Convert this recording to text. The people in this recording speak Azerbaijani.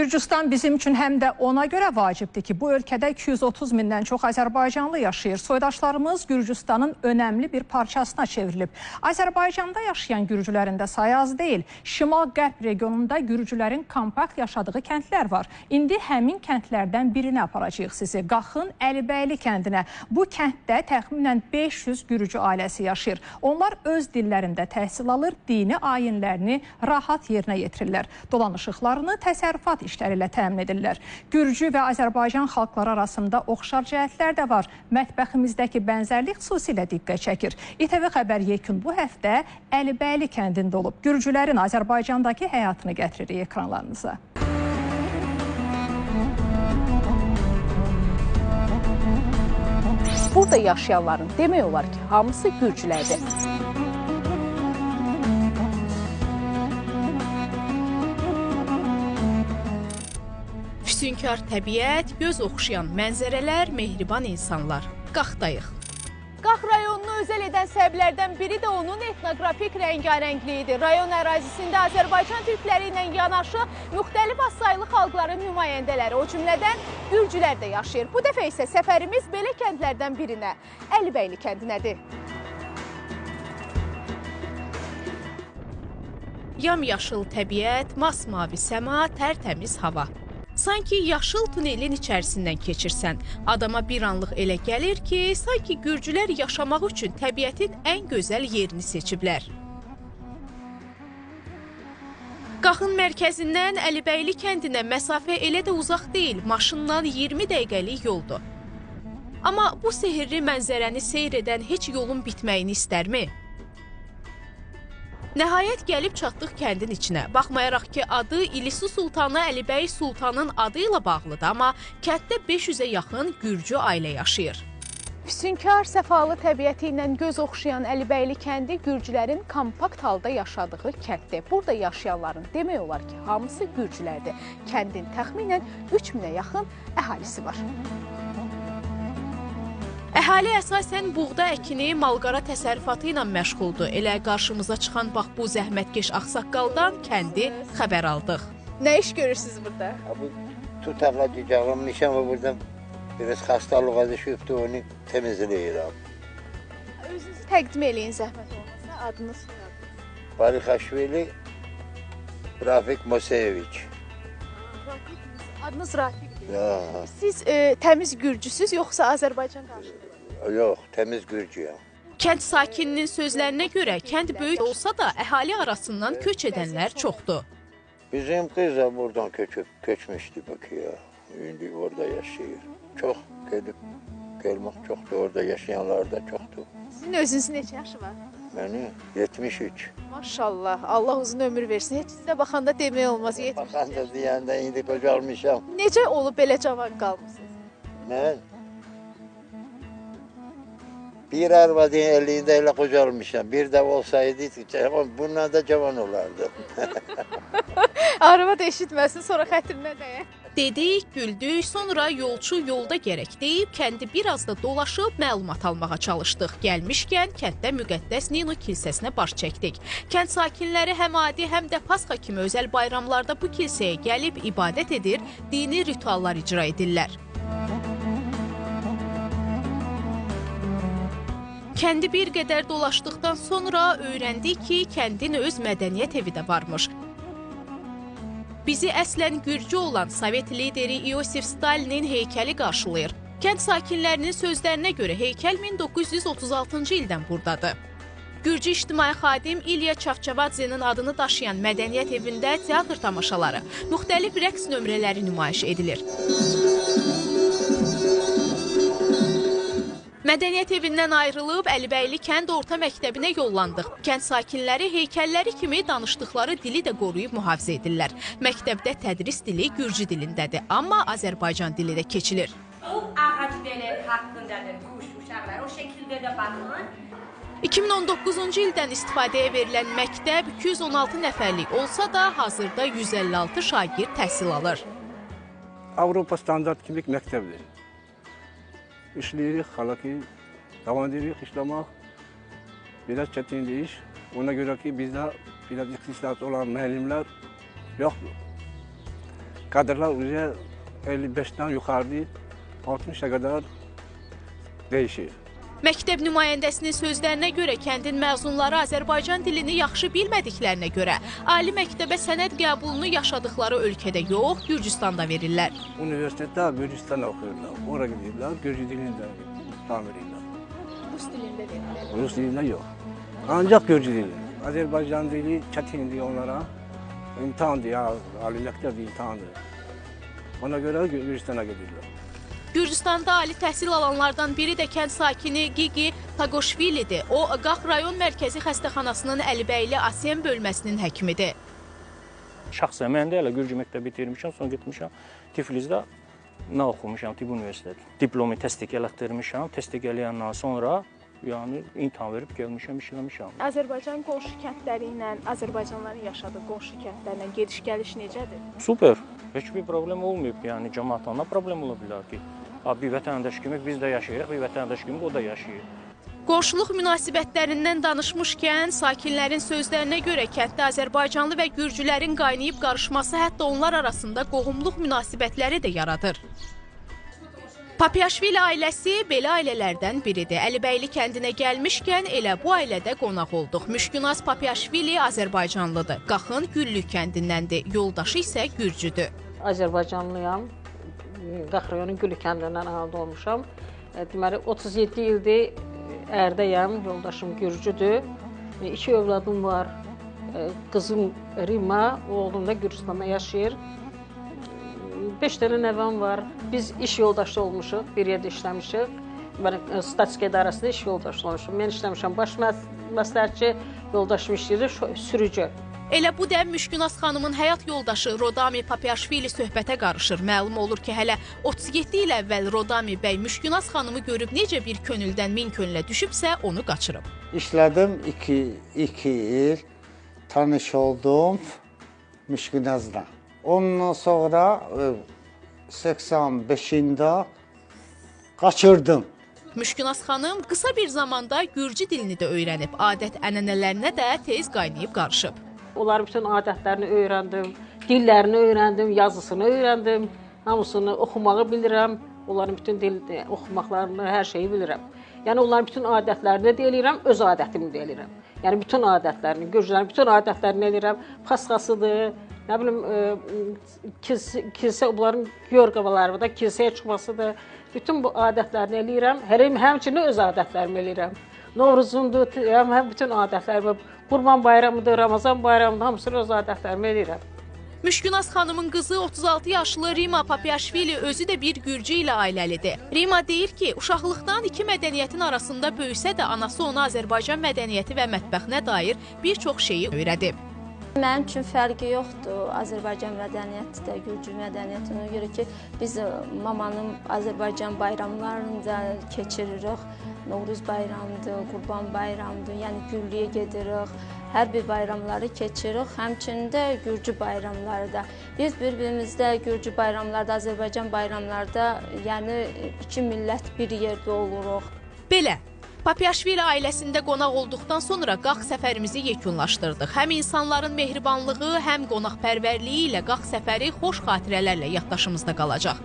Gürcüstan bizim üçün həm də ona görə vacibdir ki, bu ölkədə 230 mindən çox Azərbaycanlı yaşayır. Soydaşlarımız Gürcüstanın önəmli bir parçasına çevrilib. Azərbaycanda yaşayan Gürcülərin də sayı az deyil. Şimal-Qərb regionunda Gürcülərin kompakt yaşadığı kəndlər var. İndi həmin kəndlərdən birini aparacağıq sizi. Qaxın Əlibəyli kəndinə. Bu kənddə təxminən 500 Gürcü ailəsi yaşayır. Onlar öz dillərində təhsil alır, dini ayinlərini rahat yerinə yetirirlər. Dolanışıqlarını təsərrüfat işləri ilə təmin edirlər. Gürcü və Azərbaycan xalqları arasında oxşar cəhətlər də var. Mətbəximizdəki bənzərlik xüsusilə diqqət çəkir. İTV Xəbər yekun bu həftə Əlibəyli kəndində olub. Gürcülərin Azərbaycandakı həyatını gətiririk ekranlarınıza. Burada yaşayanların demək olar ki, hamısı Gürcülərdir. Füsunkar təbiət, göz oxşayan mənzərələr, mehriban insanlar. Qaxdayıq. Qax rayonunu özəl edən səbəblərdən biri də onun etnoqrafik rəngarəngliyidir. Rayon ərazisində Azərbaycan türkləri ilə yanaşı müxtəlif azsaylı xalqların nümayəndələri, o cümlədən Gürcülər də yaşayır. Bu dəfə isə səfərimiz belə kəndlərdən birinə, Əlibəyli kəndinədir. Yamyaşıl təbiət, masmavi səma, tərtəmiz hava. Sanki yaşıl tunelin içərisindən keçirsən. Adama bir anlıq elə gəlir ki, sanki Gürcülər yaşamaq üçün təbiətin ən gözəl yerini seçiblər. Qaxın mərkəzindən Əlibəyli kəndinə məsafə elə də uzaq deyil, maşınla 20 dəqiqəlik yoldur. Amma bu sehirli mənzərəni seyr edən heç yolun bitməyini istərmi? Nəhayət gəlib çatdıq kəndin içinə. Baxmayaraq ki, adı İlisu Sultanı Əlibəy Sultanın adı ilə bağlıdır, amma kənddə 500-ə yaxın Gürcü ailə yaşayır. Füsunkar, səfalı təbiəti ilə göz oxşayan Əlibəyli kəndi Gürcülərin kompakt halda yaşadığı kənddir. Burada yaşayanların demək olar ki, hamısı Gürcülərdir. Kəndin təxminən 3000-ə yaxın əhalisi var. Əhali əsasən buğda əkini, malqara təsərrüfatı ilə məşğuldur. Elə qarşımıza çıxan bax bu zəhmətkeş ağsaqqaldan kəndi xəbər aldıq. Nə iş görürsünüz burada? Bu tutaqla cicağlanmışam və burada biraz xəstəlıq düşübdü, onu təmizləyirəm. Özünüzü təqdim eləyin zəhmət olmasa, adınız, soyadınız. Barixaşvili Rafik Moseyeviç. Adınız Rafiqdir. Ya. Siz təmiz Gürcüsüz, yoxsa Azərbaycan qarşılığı? Yox, təmiz Gürcüyəm. Kənd sakininin sözlərinə görə kənd böyük olsa da əhali arasından köç edənlər çoxdur. Bizim qız da buradan köçmüşdü Bakıya. İndi orada yaşayır. Çox gedib gəlmək çoxdur, orada yaşayanlar da çoxdur. Sizin özünüzün neçə yaşı var? Məni 73. Maşallah, Allah uzun ömür versin. Heç sizə baxanda demək olmaz. Baxanda deyəndə indi qocalmışam. Necə olub belə cavan qalmışsınız? Mən bir arvadın əlində elə qocalmışam. Bir də olsaydı, bundan da cavan olardı. Arvad eşitməsin, sonra xətrinə dəyək. Dedik, güldük, sonra yolçu yolda gərək deyib, kəndi biraz da dolaşıb məlumat almağa çalışdıq. Gəlmişkən kənddə müqəddəs Nino kilsəsinə baş çəkdik. Kənd sakinləri həm adi, həm də Pasxa kimi özəl bayramlarda bu kilsəyə gəlib ibadət edir, dini rituallar icra edirlər. Kəndi bir qədər dolaşdıqdan sonra öyrəndik ki, kəndin öz mədəniyyət evi də varmış. Bizi əslən Gürcü olan Sovet lideri İosif Stalinin heykəli qarşılayır. Kənd sakinlərinin sözlərinə görə heykəl 1936-cı ildən buradadır. Gürcü ictimai xadim İlya Çavçavadzenin adını daşıyan mədəniyyət evində teatr tamaşaları, müxtəlif rəqs nömrələri nümayiş edilir. Mədəniyyət evindən ayrılıb Əlibəyli kənd orta məktəbinə yollandıq. Kənd sakinləri heykəlləri kimi danışdıqları dili də qoruyub mühafizə edirlər. Məktəbdə tədris dili Gürcü dilindədir, amma Azərbaycan dili də keçilir. O ağacların haqqındadır, quş uşaqlar, o şəkildə də baxın. 2019-cu ildən istifadəyə verilən məktəb 216 nəfərlik olsa da hazırda 156 şagird təhsil alır. Avropa standart kimlik məktəbdir. İşləyirik, hala ki, davam edirik işləmək. Biraz çətindir iş. Ona görə ki, bizdə biraz ixtisas olan müəllimlər yoxdur. kadrlar 55'ten yukarı 60'a kadar değişir. Məktəb nümayəndəsinin sözlərinə görə kəndin məzunları Azərbaycan dilini yaxşı bilmədiklərinə görə ali məktəbə sənəd qəbulunu yaşadıkları ölkədə yox, Gürcüstanda verirlər. Üniversitede Gürcistan okuyorlar. Oraya gidiyorlar. Gürcü dilini de tamiriyorlar. Rus dilində verirlər. Rus dilinde yok. Ancak Gürcü dili. Azerbaycan dili çetindi onlara. İmtihandı ya. Ali mektep imtihandı. Ona göre Gürcistan'a gidiyorlar. Gürcüstanda ali təhsil alanlardan biri də kənd sakini Gigi Tagoşvilidir. O, Qax rayon mərkəzi xəstəxanasının Əlibəyli ASEM bölməsinin həkimidir. Şəxsən mən də elə Gürcü məktəbi bitirmişəm, sonra getmişəm Tiflisdə nə oxumuşam, Tibb Universiteti. Diplomu təsdiq elətdirmişəm, təsdiq eləyəndən sonra yəni imtahan verib gəlmişəm, işləmişəm. Azərbaycan qonşu kəndləri ilə Azərbaycanlıların yaşadığı qonşu kəndlərlə gediş-gəliş necədir? Super, heç bir problem olmayıb, yəni cəmaatlarla problem ola bilər ki, bir vətəndaş kimi biz də yaşayırıq, bir vətəndaş kimi o da yaşayır. Qonşuluq münasibətlərindən danışmışkən, sakinlərin sözlərinə görə kənddə Azərbaycanlı və Gürcülərin qaynayıb qarışması hətta onlar arasında qohumluq münasibətləri də yaradır. Papiaşvili ailəsi belə ailələrdən biridir. Əlibəyli kəndinə gəlmişkən elə bu ailədə qonaq olduq. Müşkünaz Papiaşvili Azərbaycanlıdır. Qaxın Güllük kəndindəndir. Yoldaşı isə Gürcüdür. Azərbaycanlıyam. Qax rayonun Güllük kəndindən anadan olmuşam. Deməli 37 ildir Ərdəyəm, yoldaşım Gürcüdür. 2 övladım var. Qızım Rima, oğlum da Gürcüstanda yaşayır. 5 dənə nəvəm var. Biz iş yoldaşı olmuşuq, bir yerdə işləmişik. Mən statistika idarəsində iş yoldaşı olmuşum. Mən işləmişəm baş məsləhətçi, yoldaşım işləyir, sürücü. Elə bu dəm Müşkünaz xanımın həyat yoldaşı Rodami Papiaşvili söhbətə qarışır. Məlum olur ki, hələ 37 il əvvəl Rodami bəy Müşkünaz xanımı görüb necə bir könüldən min könülə düşübsə, onu qaçırıb. İşlədim 2 il, tanış oldum Müşkünazla. Ondan sonra 85'inde qaçırdım. Müşkünaz xanım qısa bir zamanda Gürcü dilini də öyrənib, adət-ənənələrinə də tez qaynayıb qarışıb. Onların bütün adətlərini öyrəndim, dillərini öyrəndim, yazısını öyrəndim, hamısını oxumağı bilirəm, onların bütün dil oxumaqlarını, hər şeyi bilirəm. Yəni onların bütün adətlərini də eləyirəm, öz adətimi də eləyirəm. Yəni bütün adətlərini, Gürcülərin bütün adətlərini eləyirəm, pasxasıdır, nə bilim, kilsə, onların yorqavaları da kilsəyə çıxmasıdır. Bütün bu adətlərini eləyirəm, həmçinin öz adətlərimi eləyirəm. Novruzundur, bütün adətlərimi, Qurban bayramıdır, Ramazan bayramıdır, hamısını öz adətlərimi eləyirəm. Müşkünaz xanımın qızı 36 yaşlı Rima Papiaşvili özü də bir Gürcü ilə ailəlidir. Rima deyir ki, uşaqlıqdan iki mədəniyyətin arasında böyüsə də anası ona Azərbaycan mədəniyyəti və mətbəxinə dair bir çox şeyi öyrədib. Mənim üçün fərqi yoxdur Azərbaycan mədəniyyəti də, Gürcü mədəniyyəti. Ona görə ki, biz mamanın Azərbaycan bayramlarını da keçiririk. Novruz bayramıdır, Qurban bayramıdır, yəni Güllüyə gedirik. Hər bir bayramları keçiririk, həmçinin də Gürcü bayramları da. Biz bir-birimizdə Gürcü bayramlarda, Azərbaycan bayramlarda, yəni iki millət bir yerdə oluruq. Belə. Papiaşvili ailəsində qonaq olduqdan sonra Qax səfərimizi yekunlaşdırdıq. Həm insanların mehribanlığı, həm qonaqpərvərliyi ilə Qax səfəri xoş xatirələrlə yaddaşımızda qalacaq.